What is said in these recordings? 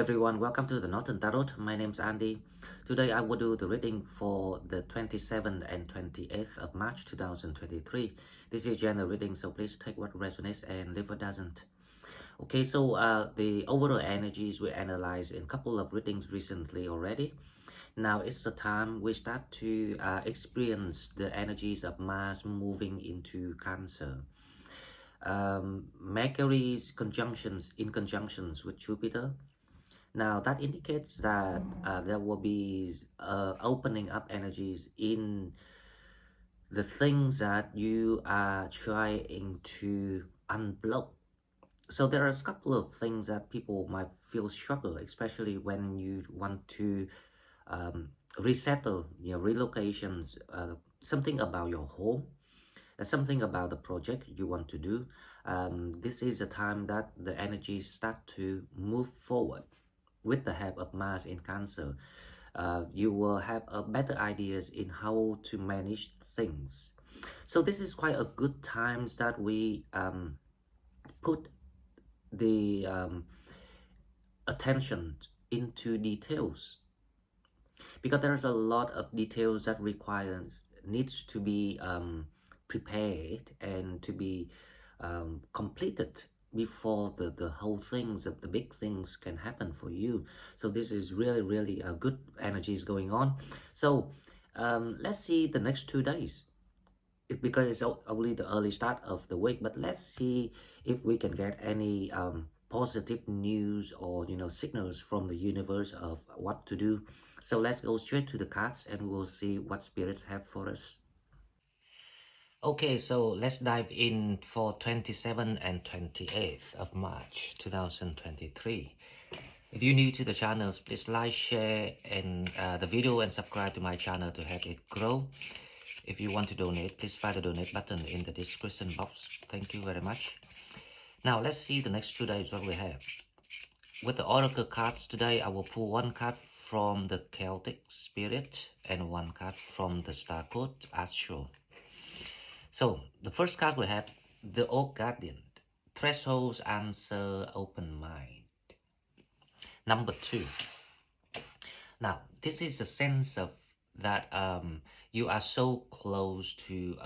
everyone, welcome to the Northern Tarot. My name's Andy. Today I will do the reading for the 27th and 28th of March 2023. This is general reading, so please take what resonates and leave what doesn't. Okay, so the overall energies we analyzed in a couple of readings recently already. Now it's the time we start to experience the energies of Mars moving into Cancer. Mercury's in conjunctions with Jupiter. Now that indicates that there will be opening up energies in the things that you are trying to unblock. So there are a couple of things that people might feel struggle, especially when you want to resettle your relocations, something about your home, something about the project you want to do. This is a time that the energies start to move forward. With the help of Mars in Cancer, you will have better ideas in how to manage things. So this is quite a good time that we put the attention into details, because there's a lot of details that needs to be prepared and to be completed before the whole things of the big things can happen for you. So this is really a good energies going on. So let's see the next 2 days, because it's only the early start of the week, but let's see if we can get any positive news or signals from the universe of what to do. So let's go straight to the cards and we'll see what spirits have for us. Okay, so let's dive in for 27th and 28th of March 2023. If you're new to the channel, please like, share and the video and subscribe to my channel to help it grow. If you want to donate, please find the donate button in the description box. Thank you very much. Now let's see the next 2 days what we have. With the Oracle cards today, I will pull one card from the Celtic Spirit and one card from the Star Code Astro. So the first card we have the Oak Guardian. Thresholds answer open mind. Number 2. Now this is a sense of that you are so close to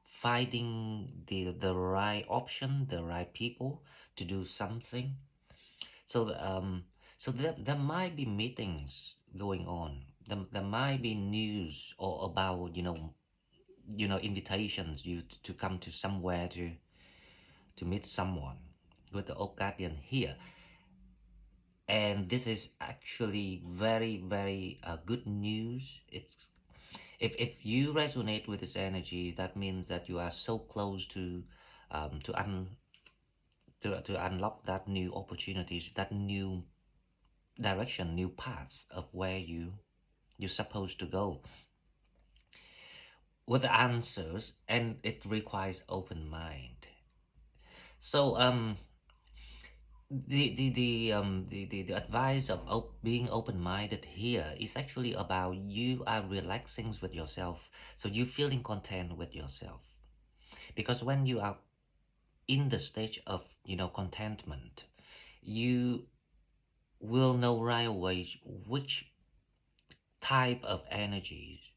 finding the right option, the right people to do something. So there might be meetings going on. There might be news or about invitations you to come to somewhere to meet someone with the Oak Guardian here. And this is actually very good news. It's if you resonate with this energy, that means that you are so close to unlock that new opportunities, that new direction, new path of where you're supposed to go with the answers, and it requires open mind. So the advice of being open-minded here is actually about you are relaxing with yourself, so you're feeling content with yourself, because when you are in the stage of contentment, you will know right away which type of energies,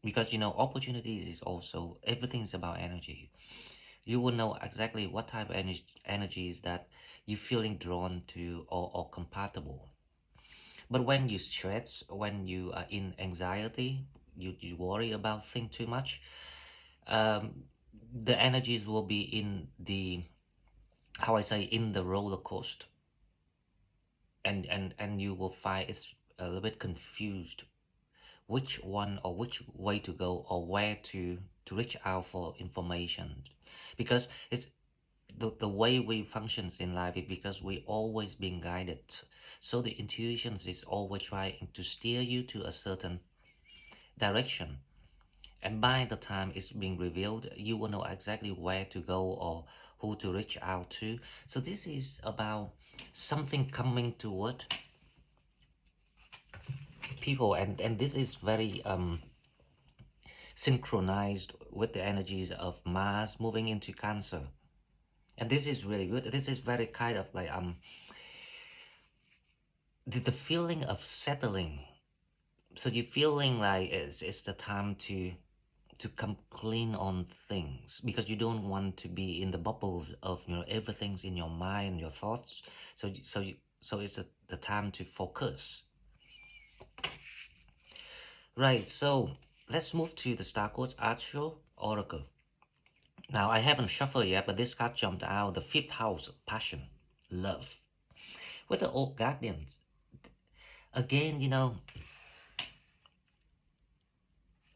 because opportunities is also, everything is about energy. You will know exactly what type of energies that you're feeling drawn to or compatible. But when you stress, when you are in anxiety, you worry about things too much, the energies will be in the, in the roller coaster, and you will find it's a little bit confused which one or which way to go or where to reach out for information, because it's the way we functions in life is because we always being guided. So the intuitions is always trying to steer you to a certain direction, and by the time it's being revealed, you will know exactly where to go or who to reach out to. So this is about something coming toward people, and this is very synchronized with the energies of Mars moving into Cancer. And this is really good. This is very kind of like the feeling of settling. So you're feeling like it's the time to come clean on things, because you don't want to be in the bubbles of everything's in your mind, your thoughts. So it's the time to focus. Right. So let's move to the Star Codes Actual Oracle. Now I haven't shuffled yet, but this card jumped out: the fifth house, passion, love, with the old guardians. Again,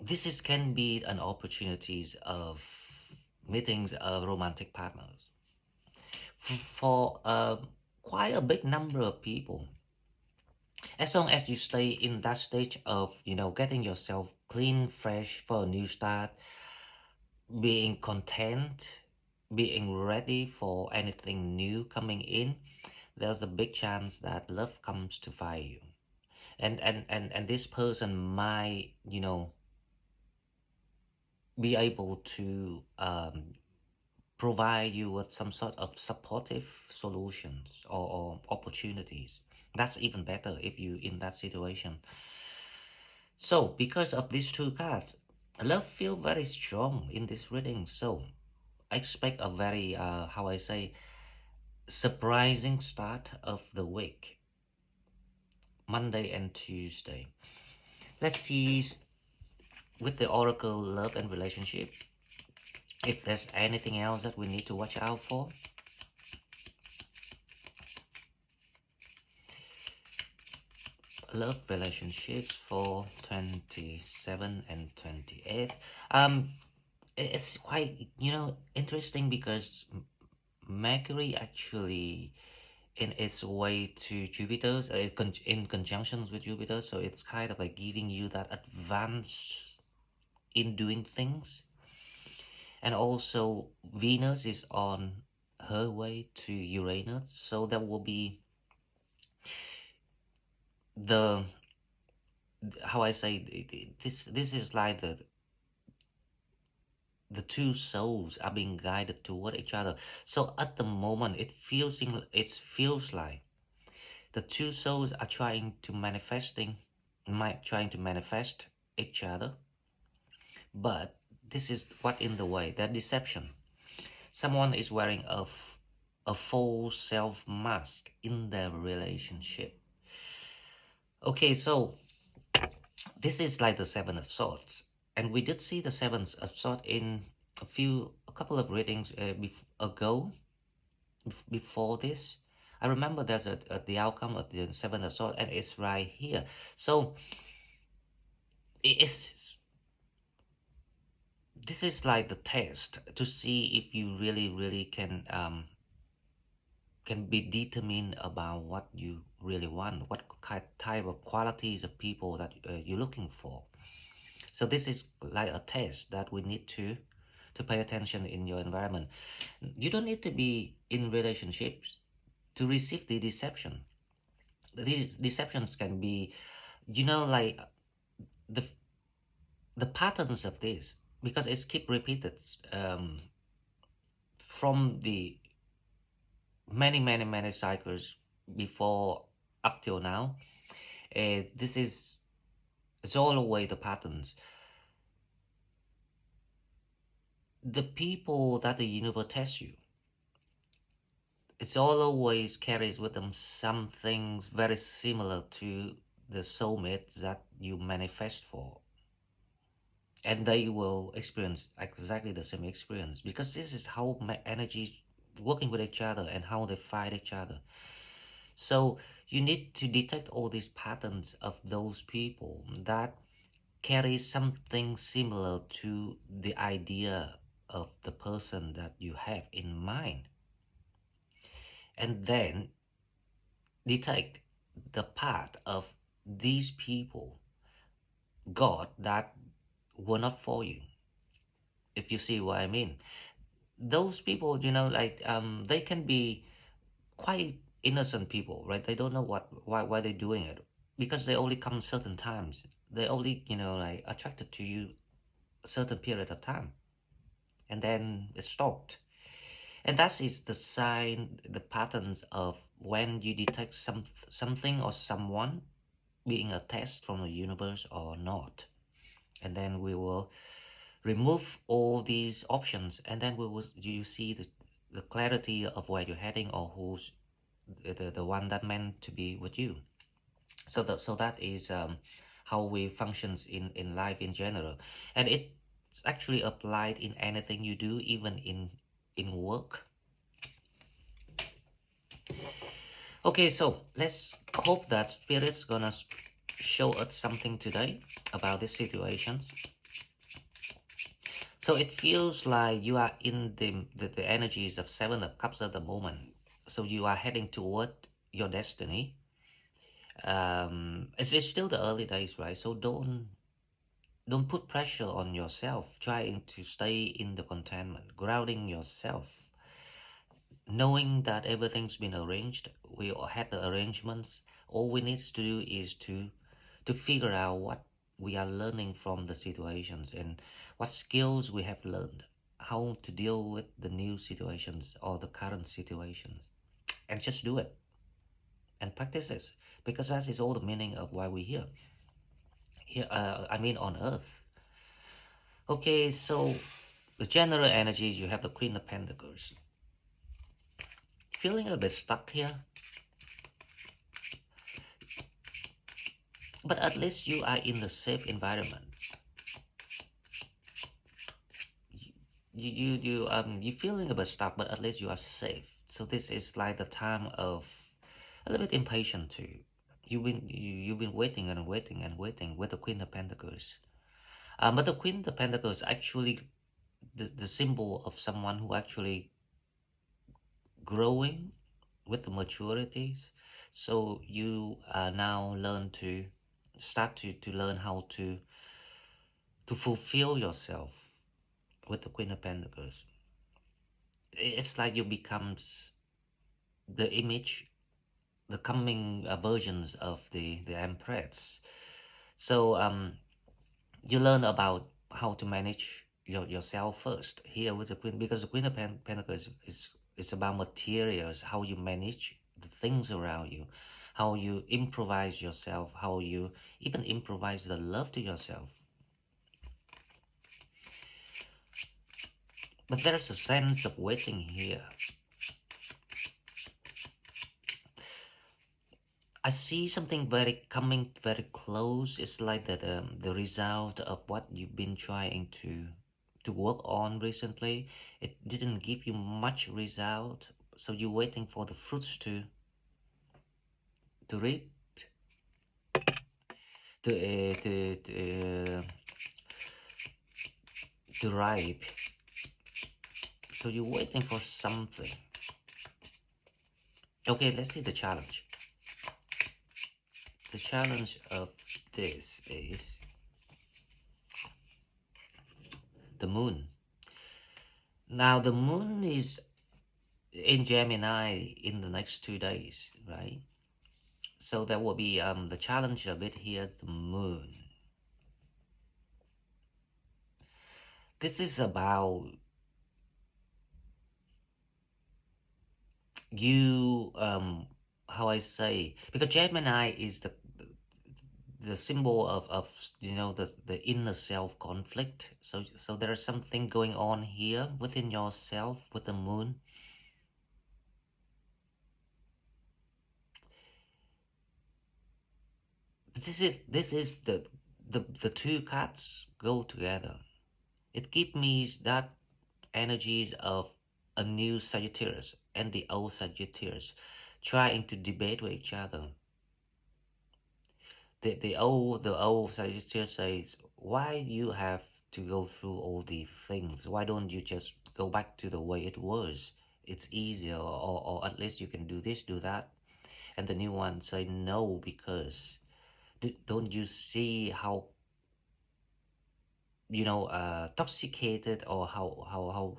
this is can be an opportunities of meetings of romantic partners for quite a big number of people, as long as you stay in that stage of getting yourself clean, fresh for a new start, being content, being ready for anything new coming in. There's a big chance that love comes to find you, and this person might be able to provide you with some sort of supportive solutions or opportunities. That's even better if you in that situation. So because of these two cards, love feel very strong in this reading. So I expect a very how I say, surprising start of the week, Monday and Tuesday. Let's see with the oracle love and relationship if there's anything else that we need to watch out for. Love relationships for 27 and 28. It's quite interesting because Mercury actually in its way to Jupiter, in conjunctions with Jupiter, so it's kind of like giving you that advance in doing things. And also Venus is on her way to Uranus, so that will be the how I say, this is like the two souls are being guided toward each other. So at the moment it feels like the two souls are trying to manifest each other, but this is what in the way, that deception. Someone is wearing a false self mask in their relationship. Okay, so this is like the Seven of Swords, and we did see the Seven of Swords in a couple of readings ago. Before this, I remember there's the outcome of the Seven of Swords, and it's right here. So it's this is like the test to see if you really can be determined about what you really want, what type of qualities of people that you're looking for. So this is like a test that we need to pay attention in your environment. You don't need to be in relationships to receive the deception. These deceptions can be, like the the patterns of this, because it's keep repeated from the many cycles before up till now. This is it's all away the patterns. The people that the universe tests you, it's all always carries with them some things very similar to the soulmate that you manifest for, and they will experience exactly the same experience, because this is how energies working with each other and how they fight each other. So you need to detect all these patterns of those people that carry something similar to the idea of the person that you have in mind, and then detect the part of these people, God, that were not for you, if you see what I mean. Those people, they can be quite innocent people, right? They don't know why they're doing it, because they only come certain times. They only, like attracted to you a certain period of time, and then it stopped. And that is the sign, the patterns of when you detect something or someone being a test from the universe or not. And then we will remove all these options, and then we will you see the clarity of where you're heading or who's the one that meant to be with you. So that is how we functions in life in general, and it's actually applied in anything you do, even in work. Okay, so let's hope that spirit's gonna show us something today about these situations. So it feels like you are in the energies of Seven of Cups at the moment. So you are heading toward your destiny. It's still the early days, right? So don't put pressure on yourself. Trying to stay in the contentment, grounding yourself, knowing that everything's been arranged. We all had the arrangements. All we need to do is to figure out what we are learning from the situations and what skills we have learned, how to deal with the new situations or the current situations, and just do it and practice it, because that is all the meaning of why we're here, I mean on earth. Okay, so the general energies, you have the Queen of Pentacles. Feeling a bit stuck here, but at least you are in the safe environment. You feeling a bit stuck, but at least you are safe. So this is like the time of a little bit impatient too. You've been waiting and waiting and waiting with the Queen of Pentacles. But the Queen of Pentacles actually the symbol of someone who actually growing with the maturities. So you now learn to start to learn how to fulfill yourself with the Queen of Pentacles. It's like you becomes the image, the coming versions of the Empress. So you learn about how to manage yourself first here with the Queen, because the Queen of Pentacles is about materials, how you manage the things around you, how you improvise yourself, how you even improvise the love to yourself. But there's a sense of waiting here. I see something very coming very close. It's like the result of what you've been trying to work on recently. It didn't give you much result, so you're waiting for the fruits to reap, to uh, to to, uh, to ripe. So you're waiting for something. Okay, let's see the challenge. The challenge of this is the moon. Now the moon is in Gemini in the next 2 days, right? So there will be the challenge a bit here, the moon. This is about you, how I say, because Gemini is the symbol of the inner self conflict. So there's something going on here within yourself with the moon. This is the two cards go together. It gives me that energies of a new Sagittarius and the old Sagittarius trying to debate with each other. The old Sagittarius says, why you have to go through all these things? Why don't you just go back to the way it was? It's easier, or at least you can do this, do that. And the new one say no, because don't you see how toxicated, or how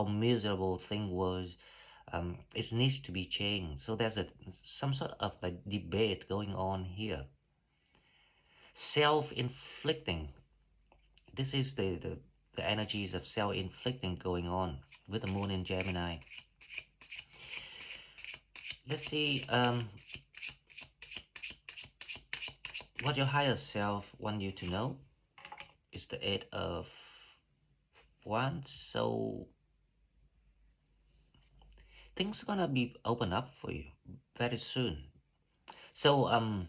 miserable thing was. It needs to be changed. So there's some sort of like debate going on here, self-inflicting. This is the energies of self-inflicting going on with the moon in Gemini. let's see what your higher self want you to know is the Eight of Wands. So things gonna be open up for you very soon. So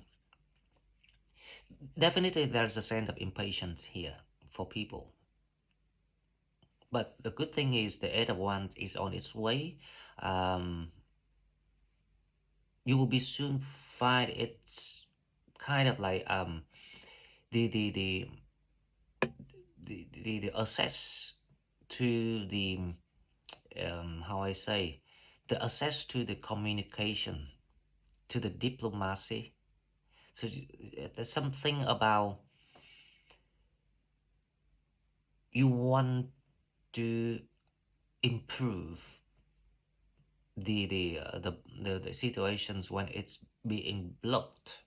definitely there's a sense of impatience here for people. But the good thing is the Eight of Wands is on its way. Um, you will be soon find it's kind of like the the the the access to the how I say the access to the communication, to the diplomacy. So there's something about you want to improve the situations when it's being blocked,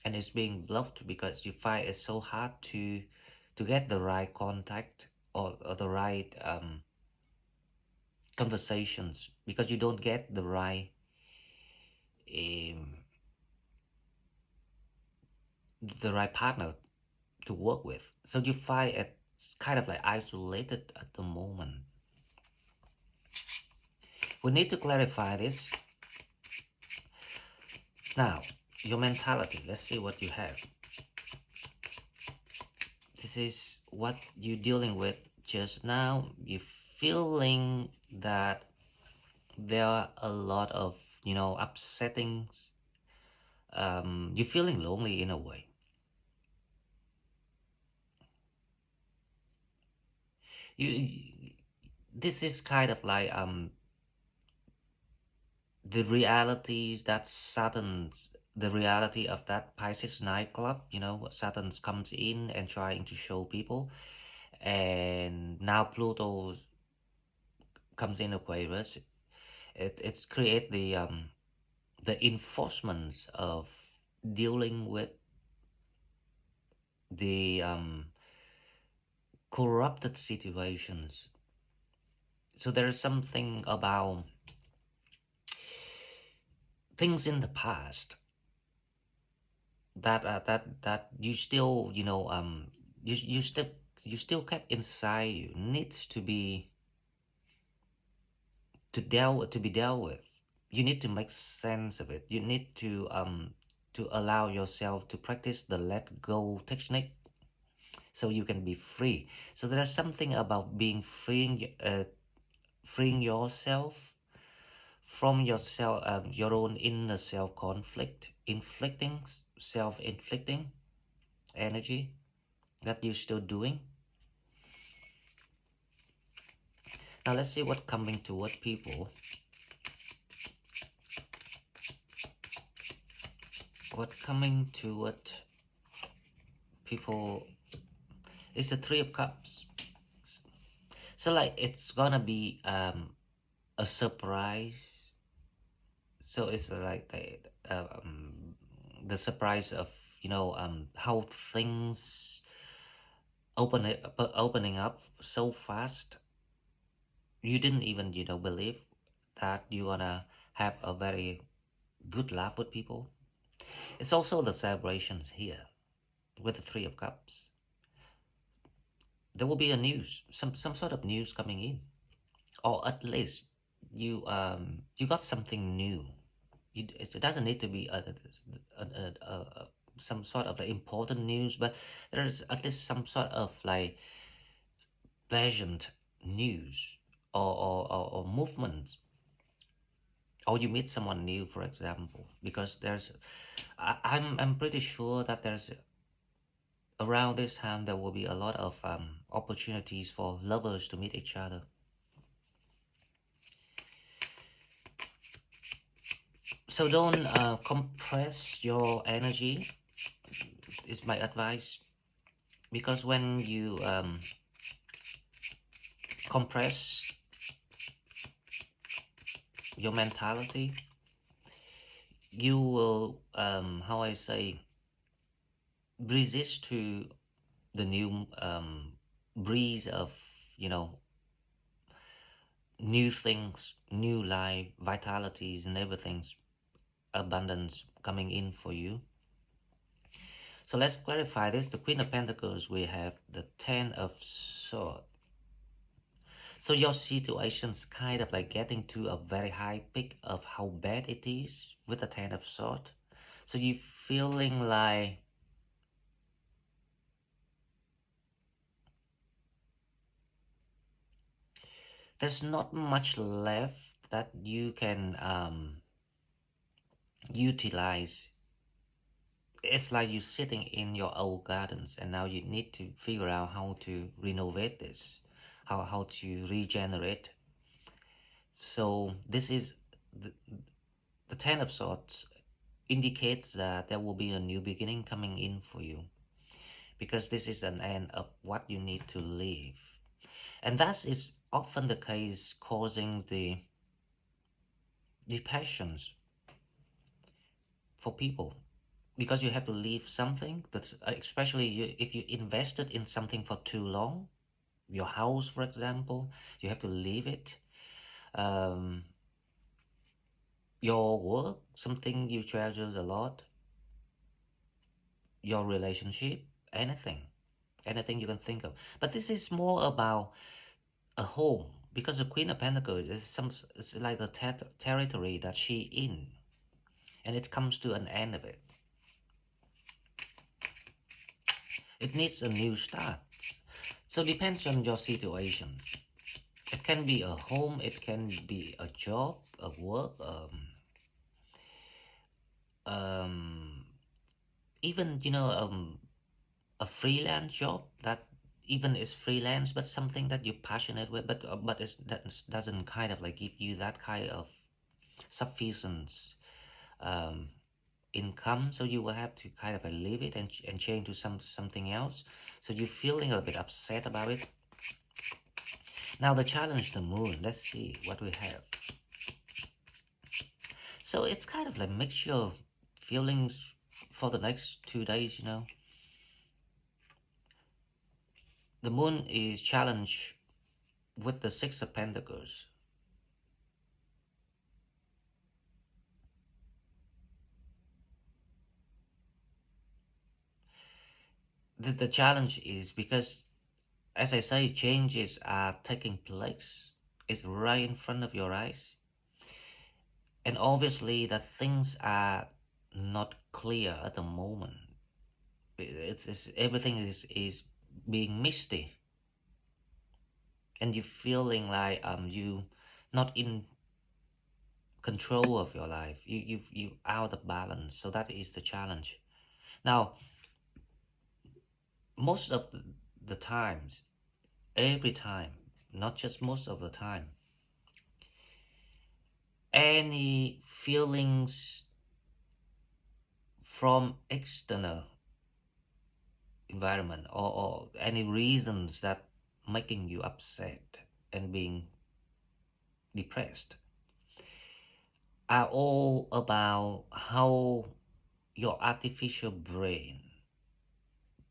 and it's being blocked because you find it's so hard to get the right contact, or the right conversations, because you don't get um, the right partner to work with. So you find it's kind of like isolated at the moment. We need to clarify this. Now, your mentality. Let's see what you have. This is what you're dealing with just now. You're feeling that there are a lot of, upsetting. You're feeling lonely in a way. You, this is kind of like the realities that Saturn, the reality of that Pisces nightclub. Saturn comes in and trying to show people, and now Pluto comes in Aquarius. It's create the enforcement of dealing with the corrupted situations. So there's something about things in the past that you still you still kept inside you, needs to be dealt with. You need to make sense of it. You need to allow yourself to practice the let go technique, so you can be free. So there's something about being freeing yourself from yourself, your own inner self conflict, self-inflicting energy that you're still doing. Now let's see what coming toward people. What coming toward people is the Three of Cups. So like it's gonna be a surprise. So it's like the surprise of how things opening up so fast. You didn't even believe that you're gonna have a very good laugh with people. It's also the celebrations here with the Three of Cups. There will be a news, some sort of news coming in, or at least you got something new. It doesn't need to be some sort of like important news, but there's at least some sort of like pleasant news, or movement, or you meet someone new, for example, because I'm pretty sure that there's around this time there will be a lot of opportunities for lovers to meet each other. So don't compress your energy, is my advice, because when you compress your mentality, you will how I say resist to the new breeze of you know new things, new life, vitalities and everything's abundance coming in for you. So let's clarify this. The Queen of Pentacles, we have the Ten of Swords. So your situation's kind of like getting to a very high peak of how bad it is with the Ten of Swords. So you feeling like there's not much left that you can utilize. It's like you sitting in your old gardens and now you need to figure out how to renovate this, how to regenerate. So this is the Ten of Swords indicates that there will be a new beginning coming in for you, because this is an end of what you need to leave. And that is often the case, causing the passions for people, because you have to leave something that's especially if you invested in something for too long, your house for example, you have to leave it. um, your work, something you treasure a lot, your relationship, anything you can think of. But this is more about a home, because the Queen of Pentacles is it's like the territory that she in, and it comes to an end of it. It needs a new start. So depends on your situation. It can be a home, it can be a job, a work, even a freelance job that even is freelance, but something that you're passionate with, but that doesn't kind of like give you that kind of sufficient um, income. So you will have to kind of leave it and change to something else. So you're feeling a bit upset about it. Now the challenge, the moon. Let's see what we have. So it's kind of like mixture of feelings for the next 2 days. The moon is challenged with the Six of Pentacles. The challenge is because, as I say, changes are taking place. It's right in front of your eyes. And obviously that things are not clear at the moment. It's everything is being misty. And you're feeling like you not in control of your life. You out of balance. So that is the challenge. Now, most of the times, every time, not just most of the time, any feelings from external environment, or any reasons that making you upset and being depressed are all about how your artificial brain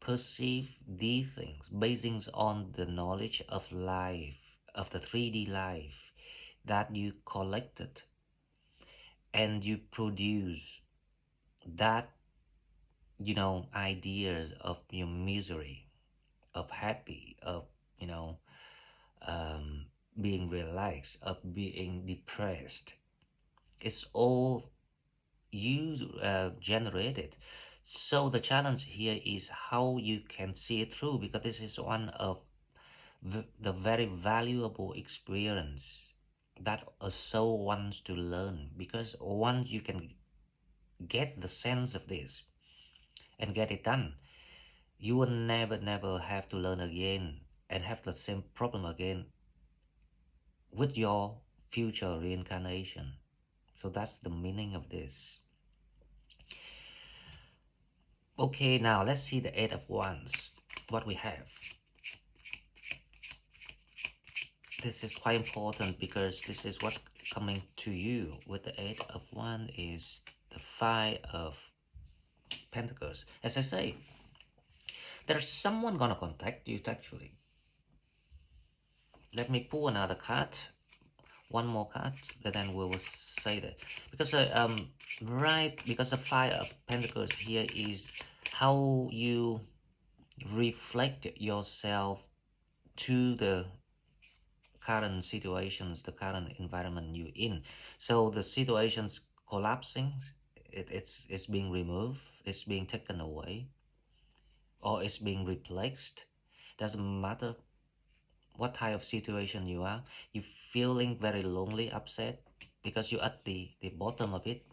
perceive these things basing on the knowledge of life, of the 3D life that you collected, and you produce that ideas of your misery, of happy, of um, being relaxed, of being depressed. It's all you generated. So the challenge here is how you can see it through, because this is one of the very valuable experience that a soul wants to learn. Because once you can get the sense of this and get it done, you will never have to learn again and have the same problem again with your future reincarnation. So that's the meaning of this. Okay, now let's see the Eight of Wands, what we have. This is quite important because this is what coming to you with the Eight of Wands is the Five of Pentacles. As I say, there's someone gonna contact you actually. Let me pull another card. one more card, and then we will say that. Because right, because the Five of Pentacles here is how you reflect yourself to the current situations, the current environment you're in. So the situation's collapsing, it's being removed, it's being taken away, or it's being replaced. Doesn't matter what type of situation you are. You're feeling very lonely, upset, because you're at the bottom of it.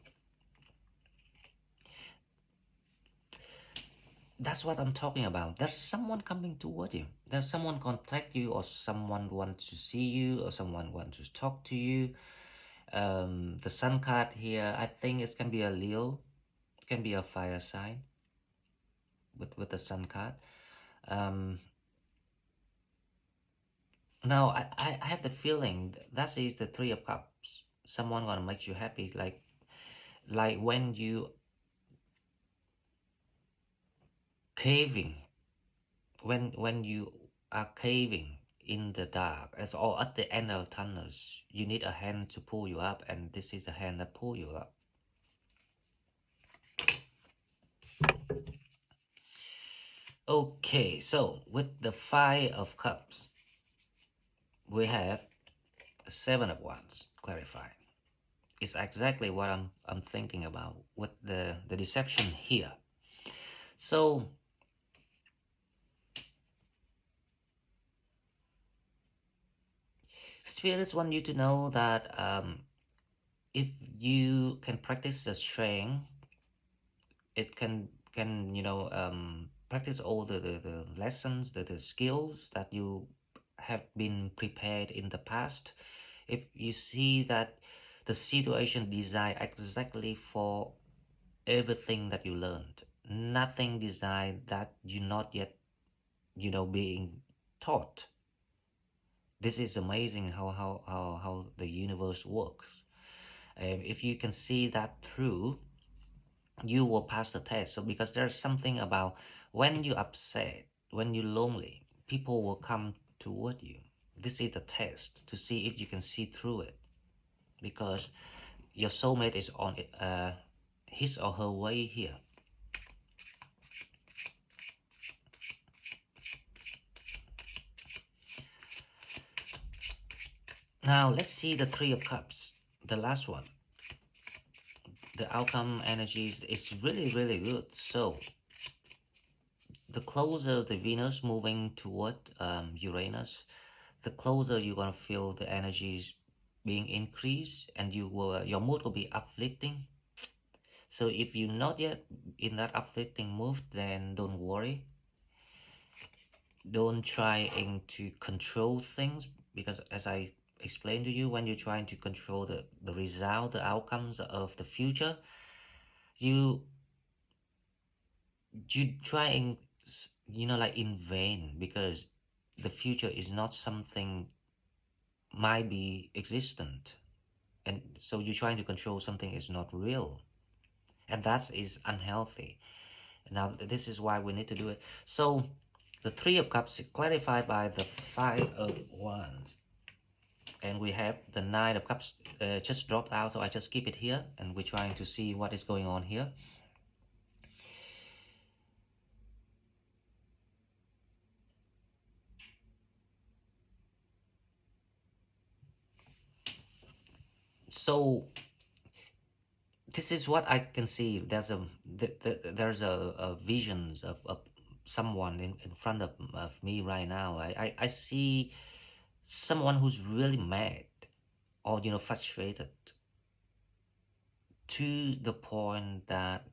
That's what I'm talking about. There's someone coming toward you. There's someone contact you, or someone wants to see you, or someone wants to talk to you. The sun card here, I think it can be a Leo, it can be a fire sign with the sun card. Um, now I have the feeling that is the Three of Cups. Someone gonna make you happy, like when you caving, when you are caving in the dark, as or at the end of tunnels, you need a hand to pull you up, and this is a hand that pull you up. Okay, so with the Five of Cups, we have Seven of Wands. Clarify. It's exactly what I'm thinking about with the deception here. So spirits want you to know that if you can practice the strength, it can practice all the lessons, the skills that you have been prepared in the past. If you see that the situation designed exactly for everything that you learned, nothing designed that you not yet being taught. This is amazing how the universe works. If you can see that through, you will pass the test. So because there's something about when you're upset, when you're lonely, people will come toward you. This is the test to see if you can see through it, because your soulmate is on his or her way here. Now let's see the Three of Cups, the last one. The outcome energies is really good. So the closer the Venus moving toward Uranus, the closer you're gonna feel the energies being increased, and your mood will be uplifting. So if you're not yet in that uplifting mood, then don't worry. Don't try to control things, because as I explained to you, when you're trying to control the result, the outcomes of the future, you trying, like in vain, because the future is not something might be existent, and so you're trying to control something is not real, and that is unhealthy. Now this is why we need to do it. So the Three of Cups is clarified by the Five of Wands, and we have the Nine of Cups just dropped out, so I just keep it here, and we're trying to see what is going on here. So this is what I can see. There's a visions of someone in front of me right now. I see someone who's really mad, or frustrated, to the point that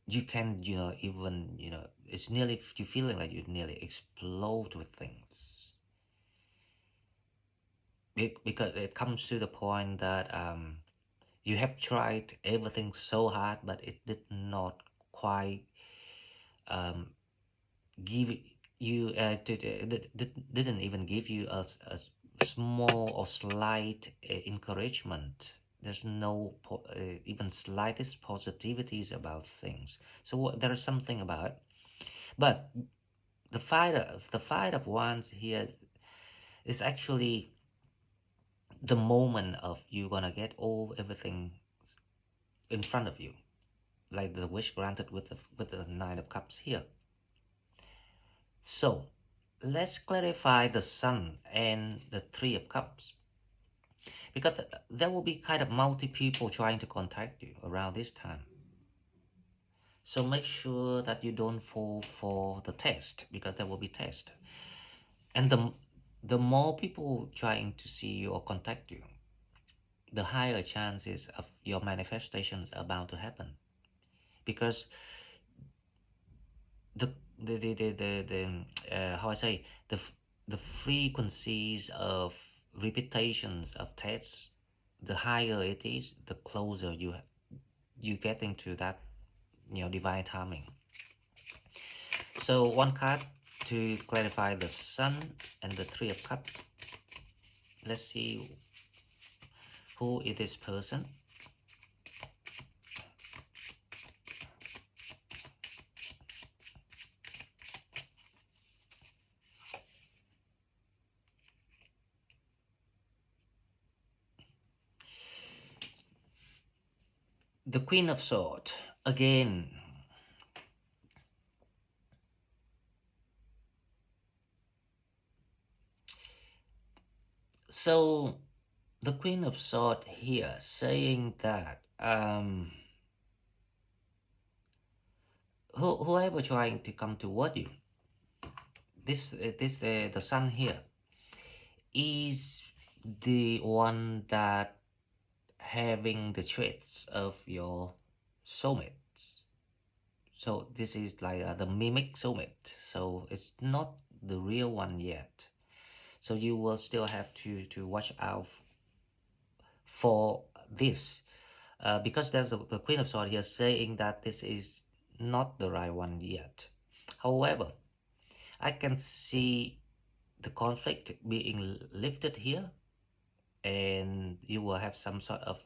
you can even it's nearly, you feeling like you nearly explode with things. Because it comes to the point that you have tried everything so hard, but it did not quite um, give you didn't even give you a small or slight encouragement. There's no even slightest positivities about things. So there's something about it. But the fight of wands here, It's actually the moment of you gonna get all everything in front of you, like the wish granted with the Nine of Cups here. So let's clarify the Sun and the Three of Cups, because there will be kind of multi people trying to contact you around this time. So make sure that you don't fall for the test, because there will be test. And the more people trying to see you or contact you, the higher chances of your manifestations are bound to happen. Because the how I say, the frequencies of repetitions of tests, the higher it is, the closer you get into that, divine timing. So one card to clarify the Sun and the Three of Cups. Let's see who is this person. The Queen of Swords again. So the Queen of Swords here saying that whoever trying to come toward you, the Sun here is the one that having the traits of your soulmates. So this is like the mimic soulmate. So it's not the real one yet. So you will still have to watch out for this, because there's the Queen of Swords here saying that this is not the right one yet. However, I can see the conflict being lifted here, and you will have some sort of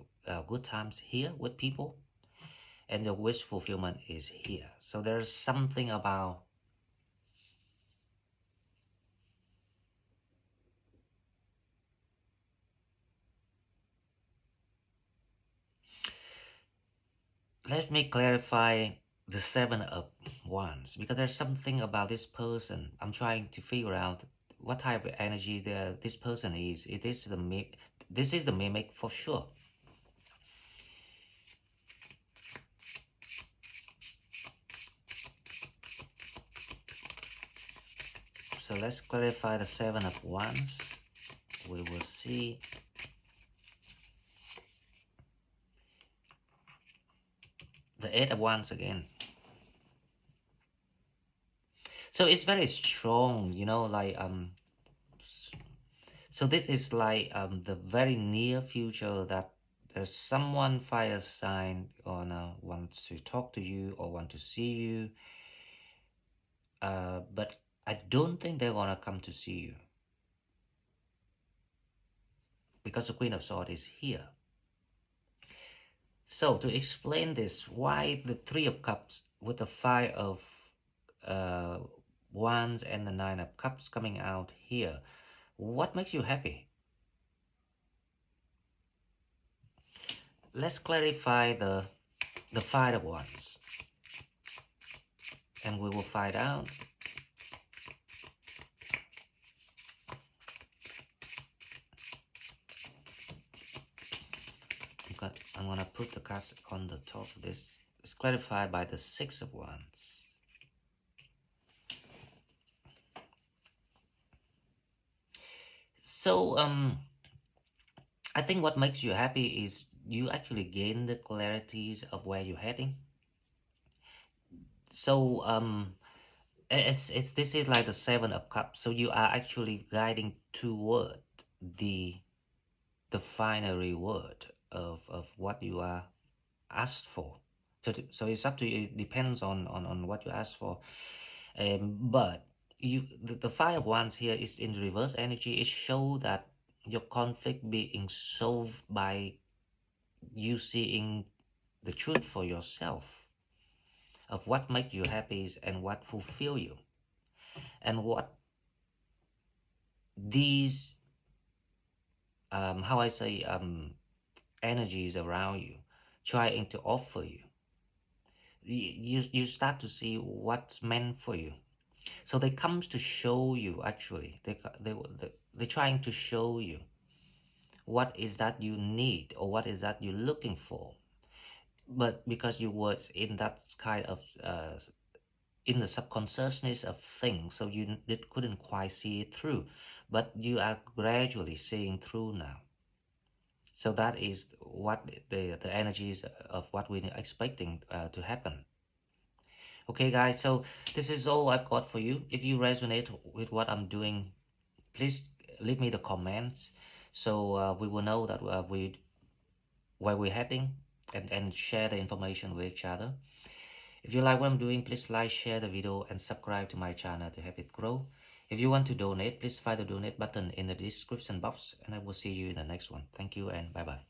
good times here with people, and the wish fulfillment is here. So there's something about let me clarify the Seven of Wands, because there's something about this person. I'm trying to figure out what type of energy this person is. This is the mimic for sure. So let's clarify the Seven of Wands. We will see. The Eight of Wands again. So it's very strong, like so this is like the very near future, that there's someone fire sign or wants to talk to you or want to see you, but I don't think they're gonna come to see you, because the Queen of Swords is here. So to explain this, why the Three of Cups with the Five of Wands and the Nine of Cups coming out here, what makes you happy? Let's clarify the Five of Wands, and we will find out. I'm gonna put the cards on the top of this. It's clarified by the Six of Wands. So I think what makes you happy is you actually gain the clarities of where you're heading. So it's this is like the Seven of Cups. So you are actually guiding toward the final reward of what you are asked for. So it's up to you. It depends on what you ask for. But the Five of Wands here is in reverse energy. It shows that your conflict being solved by you seeing the truth for yourself of what makes you happy and what fulfill you, and what these how I say energies around you trying to offer you, you start to see what's meant for you. So they comes to show you, actually they're trying to show you what is that you need or what is that you're looking for. But because you was in that kind of in the subconsciousness of things, so you couldn't quite see it through, but you are gradually seeing through now. So that is what the energies of what we're expecting to happen. Okay, guys, so this is all I've got for you. If you resonate with what I'm doing, please leave me the comments, so we will know that where we're heading, and share the information with each other. If you like what I'm doing, please like, share the video, and subscribe to my channel to help it grow. If you want to donate, please find the donate button in the description box, and I will see you in the next one. Thank you and bye bye.